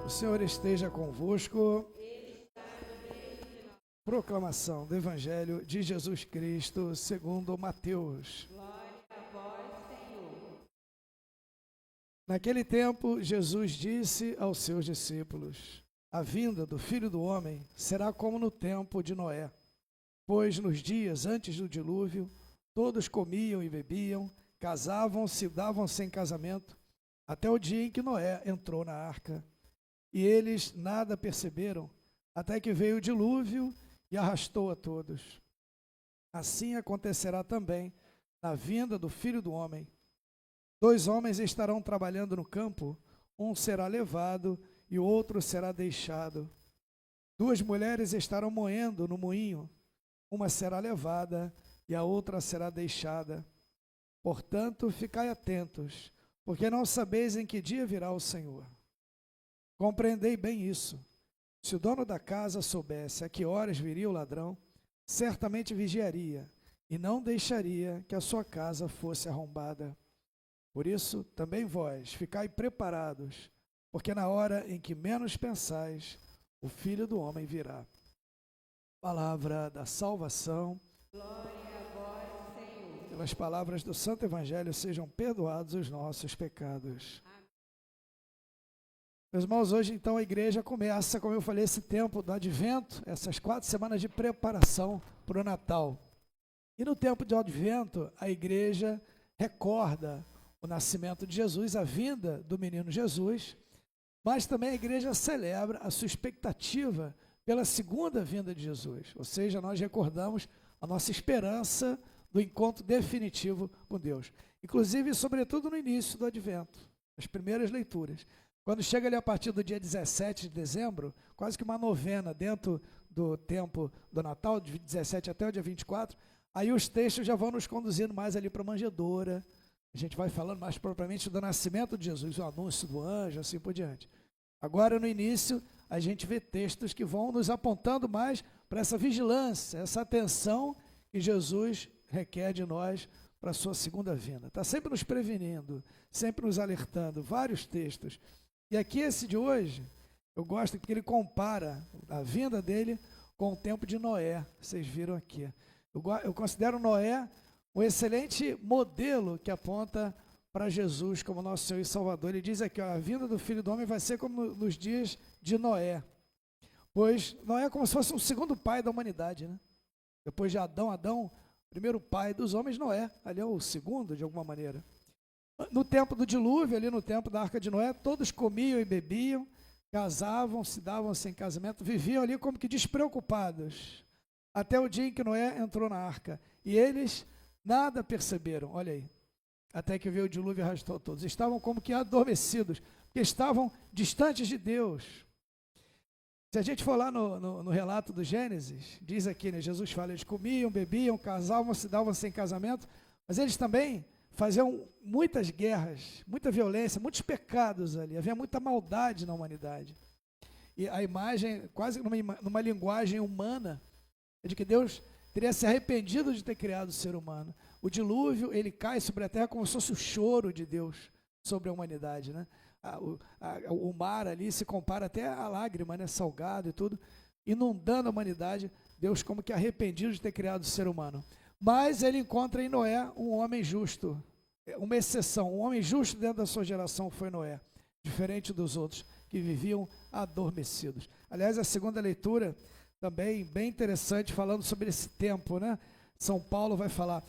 O Senhor esteja convosco. Proclamação do Evangelho de Jesus Cristo segundo Mateus. Glória a vós, Senhor. Naquele tempo, Jesus disse aos seus discípulos: a vinda do Filho do Homem será como no tempo de Noé, pois nos dias antes do dilúvio, todos comiam e bebiam, casavam-se e davam-se em casamento, até o dia em que Noé entrou na arca. E eles nada perceberam, até que veio o dilúvio e arrastou a todos. Assim acontecerá também na vinda do Filho do Homem. 2 homens estarão trabalhando no campo, um será levado e o outro será deixado. 2 mulheres estarão moendo no moinho, uma será levada e a outra será deixada. Portanto, ficai atentos, porque não sabeis em que dia virá o Senhor. Compreendei bem isso. Se o dono da casa soubesse a que horas viria o ladrão, certamente vigiaria e não deixaria que a sua casa fosse arrombada. Por isso, também vós, ficai preparados, porque na hora em que menos pensais, o Filho do Homem virá. Palavra da salvação. Glória a vós, Senhor. Pelas palavras do Santo Evangelho sejam perdoados os nossos pecados. Amém. Meus irmãos, hoje então a igreja começa, como eu falei, esse tempo do Advento, essas 4 semanas de preparação para o Natal. E no tempo de Advento, a igreja recorda o nascimento de Jesus, a vinda do menino Jesus, mas também a igreja celebra a sua expectativa pela segunda vinda de Jesus. Ou seja, nós recordamos a nossa esperança do encontro definitivo com Deus. Inclusive, sobretudo no início do Advento, as primeiras leituras. Quando chega ali a partir do dia 17 de dezembro, quase que uma novena dentro do tempo do Natal, de 17 até o dia 24, aí os textos já vão nos conduzindo mais ali para a manjedoura. A gente vai falando mais propriamente do nascimento de Jesus, o anúncio do anjo, assim por diante. Agora, no início, a gente vê textos que vão nos apontando mais para essa vigilância, essa atenção que Jesus requer de nós para a sua segunda vinda. Está sempre nos prevenindo, sempre nos alertando, vários textos. E aqui esse de hoje, eu gosto porque ele compara a vinda dele com o tempo de Noé. Vocês viram aqui. Eu considero Noé um excelente modelo que aponta para Jesus como nosso Senhor e Salvador. Ele diz aqui, ó, a vinda do Filho do Homem vai ser como nos dias de Noé. Pois Noé é como se fosse um segundo pai da humanidade, né? Depois de Adão, primeiro pai dos homens, Noé. Ali é o segundo, de alguma maneira. No tempo do dilúvio, ali no tempo da Arca de Noé, todos comiam e bebiam, casavam, se davam-se em casamento, viviam ali como que despreocupados, até o dia em que Noé entrou na arca. E eles nada perceberam, olha aí, até que veio o dilúvio e arrastou todos. Estavam como que adormecidos, porque estavam distantes de Deus. Se a gente for lá no relato do Gênesis, diz aqui, né, Jesus fala, eles comiam, bebiam, casavam, se davam-se em casamento, mas eles também faziam muitas guerras, muita violência, muitos pecados ali, havia muita maldade na humanidade. E a imagem, quase numa linguagem humana, é de que Deus teria se arrependido de ter criado o ser humano. O dilúvio, ele cai sobre a terra como se fosse o choro de Deus sobre a humanidade, né? O mar ali se compara até a lágrima, né? Salgado e tudo, inundando a humanidade, Deus como que arrependido de ter criado o ser humano. Mas ele encontra em Noé um homem justo, uma exceção, um homem justo dentro da sua geração foi Noé, diferente dos outros que viviam adormecidos. Aliás, a segunda leitura também bem interessante, falando sobre esse tempo, né? São Paulo vai falar,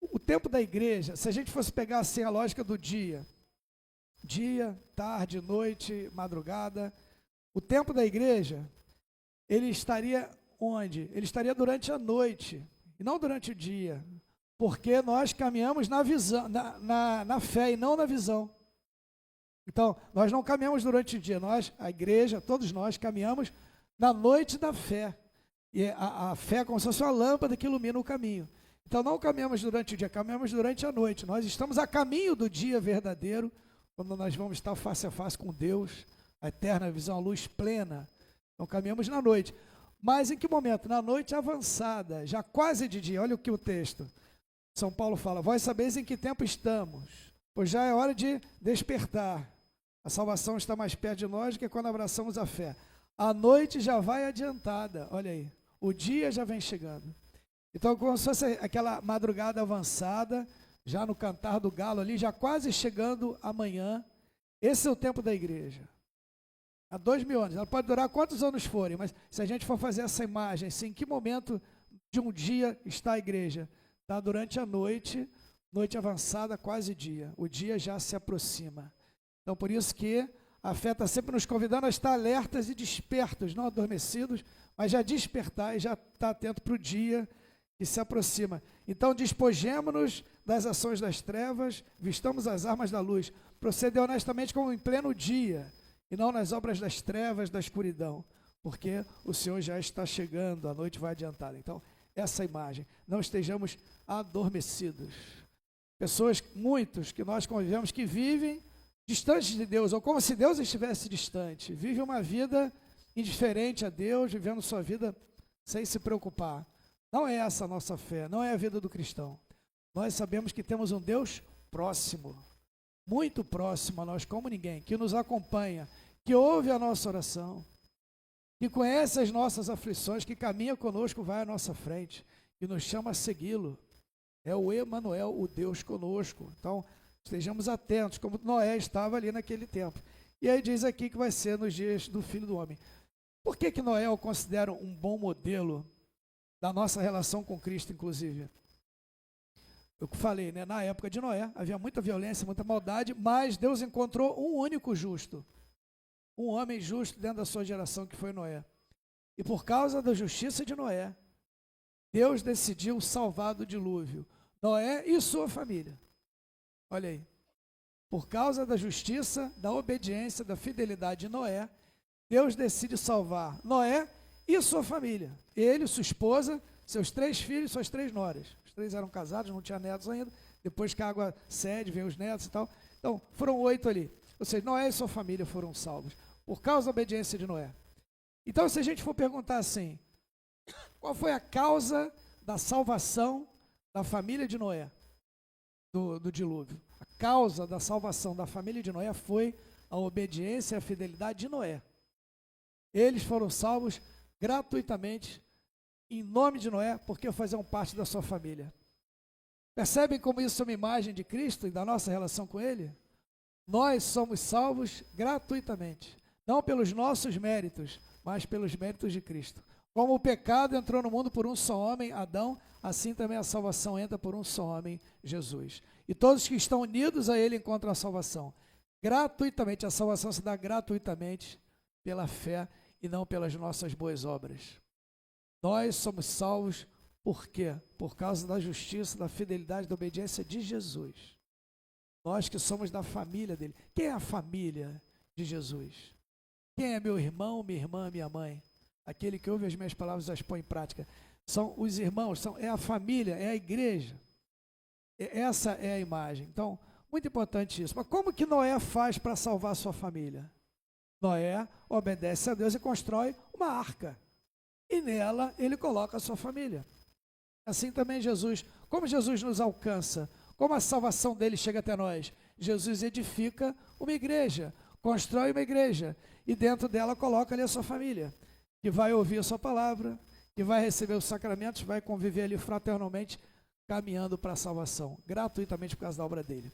o tempo da igreja, se a gente fosse pegar assim a lógica do dia, tarde, noite, madrugada, o tempo da igreja, ele estaria onde? Ele estaria durante a noite, e não durante o dia, porque nós caminhamos na visão, na fé e não na visão. Então, nós não caminhamos durante o dia, nós, a igreja, todos nós caminhamos na noite da fé. E a fé é como se fosse uma lâmpada que ilumina o caminho. Então, não caminhamos durante o dia, caminhamos durante a noite. Nós estamos a caminho do dia verdadeiro, quando nós vamos estar face a face com Deus, a eterna visão, a luz plena. Então, caminhamos na noite. Mas em que momento? Na noite avançada, já quase de dia. Olha o que o texto. São Paulo fala, vós sabeis em que tempo estamos, pois já é hora de despertar. A salvação está mais perto de nós do que quando abraçamos a fé. A noite já vai adiantada, olha aí, o dia já vem chegando. Então, como se fosse aquela madrugada avançada, já no cantar do galo ali, já quase chegando amanhã. Esse é o tempo da igreja. Há 2000 anos, ela pode durar quantos anos forem, mas se a gente for fazer essa imagem, assim, em que momento de um dia está a igreja? Está durante a noite, noite avançada, quase dia. O dia já se aproxima. Então, por isso que a fé está sempre nos convidando a estar alertas e despertos, não adormecidos, mas já despertar e já estar atento para o dia que se aproxima. Então, despojemo-nos das ações das trevas, vistamos as armas da luz, proceder honestamente como em pleno dia, e não nas obras das trevas, da escuridão, porque o Senhor já está chegando, a noite vai adiantada. Então, essa imagem, não estejamos adormecidos. Pessoas, muitos que nós convivemos, que vivem distantes de Deus, ou como se Deus estivesse distante, vivem uma vida indiferente a Deus, vivendo sua vida sem se preocupar. Não é essa a nossa fé, não é a vida do cristão. Nós sabemos que temos um Deus próximo, muito próximo a nós como ninguém, que nos acompanha, que ouve a nossa oração, que conhece as nossas aflições, que caminha conosco, vai à nossa frente, que nos chama a segui-lo. É o Emanuel, o Deus conosco. Então, estejamos atentos, como Noé estava ali naquele tempo. E aí diz aqui que vai ser nos dias do Filho do Homem. Por que Noé eu considero um bom modelo da nossa relação com Cristo, inclusive? Eu falei, né? Na época de Noé, havia muita violência, muita maldade, mas Deus encontrou um único justo, um homem justo dentro da sua geração, que foi Noé. E por causa da justiça de Noé, Deus decidiu salvar do dilúvio Noé e sua família. Olha aí. Por causa da justiça, da obediência, da fidelidade de Noé, Deus decide salvar Noé e sua família. Ele, sua esposa, seus 3 filhos, suas 3 noras. Os 3 eram casados, não tinha netos ainda. Depois que a água cede, vem os netos e tal. Então, foram 8 ali. Ou seja, Noé e sua família foram salvos por causa da obediência de Noé. Então, se a gente for perguntar assim, qual foi a causa da salvação da família de Noé, do dilúvio? A causa da salvação da família de Noé foi a obediência e a fidelidade de Noé. Eles foram salvos gratuitamente, em nome de Noé, porque faziam parte da sua família. Percebem como isso é uma imagem de Cristo e da nossa relação com Ele? Nós somos salvos gratuitamente, não pelos nossos méritos, mas pelos méritos de Cristo. Como o pecado entrou no mundo por um só homem, Adão, assim também a salvação entra por um só homem, Jesus. E todos que estão unidos a Ele encontram a salvação. Gratuitamente, a salvação se dá gratuitamente pela fé e não pelas nossas boas obras. Nós somos salvos por quê? Por causa da justiça, da fidelidade, da obediência de Jesus. Nós que somos da família dele. Quem é a família de Jesus? Quem é meu irmão, minha irmã, minha mãe? Aquele que ouve as minhas palavras e as põe em prática. São os irmãos, é a família, é a igreja. Essa é a imagem. Então, muito importante isso. Mas como que Noé faz para salvar a sua família? Noé obedece a Deus e constrói uma arca. E nela ele coloca a sua família. Assim também Jesus. Como Jesus nos alcança? Como a salvação dele chega até nós? Jesus edifica uma igreja, constrói uma igreja e dentro dela coloca ali a sua família, que vai ouvir a sua palavra, que vai receber os sacramentos, vai conviver ali fraternalmente, caminhando para a salvação, gratuitamente por causa da obra dele.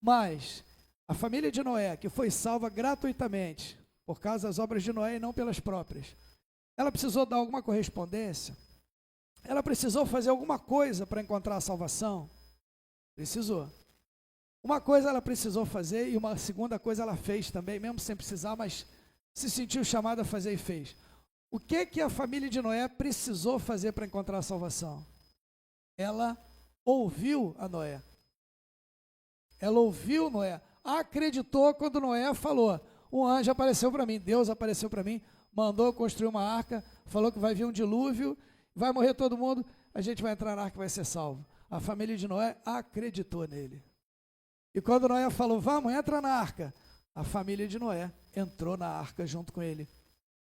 Mas a família de Noé, que foi salva gratuitamente, por causa das obras de Noé e não pelas próprias, ela precisou dar alguma correspondência? Ela precisou fazer alguma coisa para encontrar a salvação? Precisou. Uma coisa ela precisou fazer e uma segunda coisa ela fez também, mesmo sem precisar, mas se sentiu chamada a fazer e fez. O que a família de Noé precisou fazer para encontrar a salvação? Ela ouviu a Noé. Ela ouviu Noé. Acreditou quando Noé falou. Um anjo apareceu para mim, Deus apareceu para mim, mandou construir uma arca, falou que vai vir um dilúvio, vai morrer todo mundo, a gente vai entrar na arca e vai ser salvo. A família de Noé acreditou nele. E quando Noé falou, vamos, entra na arca, a família de Noé entrou na arca junto com ele.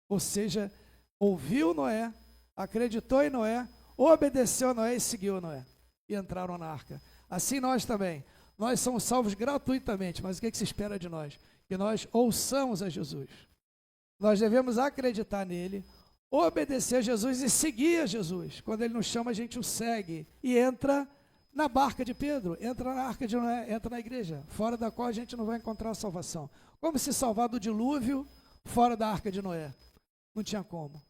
Ou seja, ouviu Noé, acreditou em Noé, obedeceu a Noé e seguiu a Noé. E entraram na arca. Assim nós também. Nós somos salvos gratuitamente, mas o que se espera de nós? que nós ouçamos a Jesus. Nós devemos acreditar nele, obedecer a Jesus e seguir a Jesus. Quando ele nos chama, a gente o segue e entra na barca de Pedro, entra na arca de Noé, entra na igreja, fora da qual a gente não vai encontrar salvação. Como se salvar do dilúvio fora da arca de Noé? Não tinha como.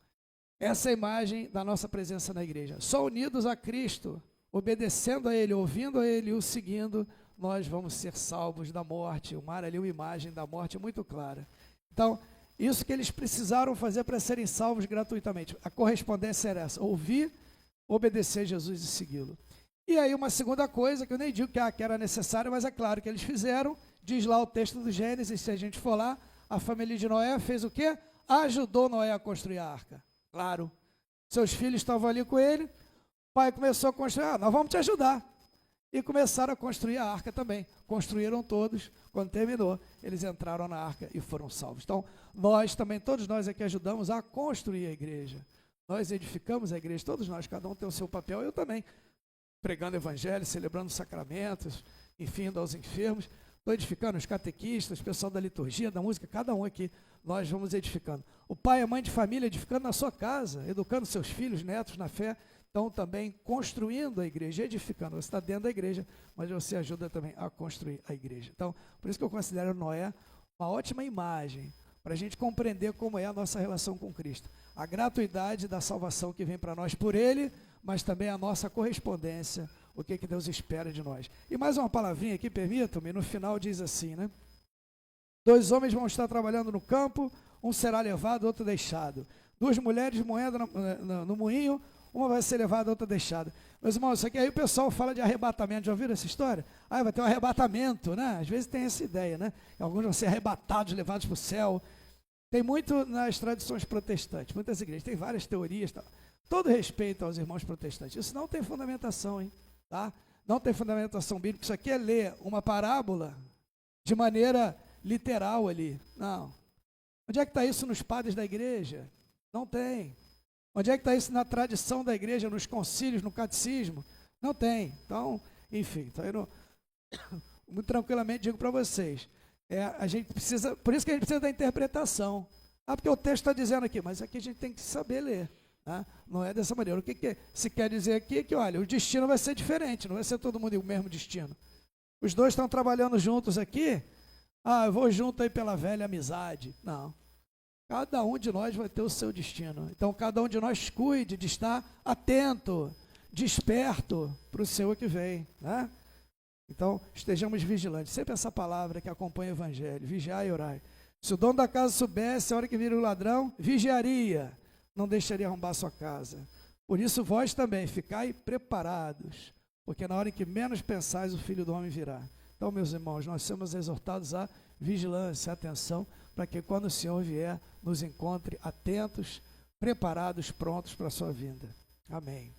Essa é a imagem da nossa presença na igreja. Só unidos a Cristo, obedecendo a Ele, ouvindo a Ele e o seguindo, nós vamos ser salvos da morte. O mar ali, uma imagem da morte muito clara. Então, isso que eles precisaram fazer para serem salvos gratuitamente. A correspondência era essa: ouvir, obedecer a Jesus e segui-lo. E aí uma segunda coisa, que eu nem digo que era necessária, mas é claro que eles fizeram, diz lá o texto do Gênesis, se a gente for lá, a família de Noé fez o quê? Ajudou Noé a construir a arca. Claro, seus filhos estavam ali com ele, o pai começou a construir, nós vamos te ajudar. E começaram a construir a arca também. Construíram todos, quando terminou, eles entraram na arca e foram salvos. Então, nós também, todos nós aqui ajudamos a construir a igreja. Nós edificamos a igreja, todos nós, cada um tem o seu papel, eu também, pregando o evangelho, celebrando os sacramentos, enfim, indo aos enfermos. Estou edificando os catequistas, o pessoal da liturgia, da música, cada um aqui, nós vamos edificando. O pai e a mãe de família edificando na sua casa, educando seus filhos, netos na fé, estão também construindo a igreja, edificando. Você está dentro da igreja, mas você ajuda também a construir a igreja. Então, por isso que eu considero Noé uma ótima imagem para a gente compreender como é a nossa relação com Cristo. A gratuidade da salvação que vem para nós por Ele, mas também a nossa correspondência, o que Deus espera de nós. E mais uma palavrinha aqui, permitam-me, no final diz assim, né? 2 homens vão estar trabalhando no campo, um será levado, outro deixado. 2 mulheres moendo no moinho, uma vai ser levada, outra deixada. Meus irmãos, isso aqui aí o pessoal fala de arrebatamento. Já ouviram essa história? Vai ter um arrebatamento, né? Às vezes tem essa ideia, né? Alguns vão ser arrebatados, levados para o céu. Tem muito nas tradições protestantes, muitas igrejas, tem várias teorias. Tá? Todo respeito aos irmãos protestantes. Isso não tem fundamentação, hein? Tá? Não tem fundamentação bíblica. Isso aqui é ler uma parábola de maneira literal ali. Não. Onde é que está isso nos padres da igreja? Não tem. Onde é que está isso na tradição da igreja, nos concílios, no catecismo? Não tem. Então, enfim, então eu não, muito tranquilamente digo para vocês, a gente precisa, por isso que a gente precisa da interpretação. Porque o texto está dizendo aqui, mas aqui a gente tem que saber ler. Né? Não é dessa maneira. O que se quer dizer aqui é que, olha, o destino vai ser diferente, não vai ser todo mundo o mesmo destino. Os dois estão trabalhando juntos aqui, eu vou junto aí pela velha amizade. Não. Cada um de nós vai ter o seu destino. Então, cada um de nós cuide de estar atento, desperto para o seu que vem. Né? Então, estejamos vigilantes. Sempre essa palavra que acompanha o evangelho, vigiar e orar. Se o dono da casa soubesse a hora que vira o ladrão, vigiaria, não deixaria arrombar a sua casa. Por isso, vós também, ficai preparados, porque na hora em que menos pensais, o Filho do Homem virá. Então, meus irmãos, nós somos exortados à vigilância, à atenção, para que quando o Senhor vier, nos encontre atentos, preparados, prontos para a sua vinda. Amém.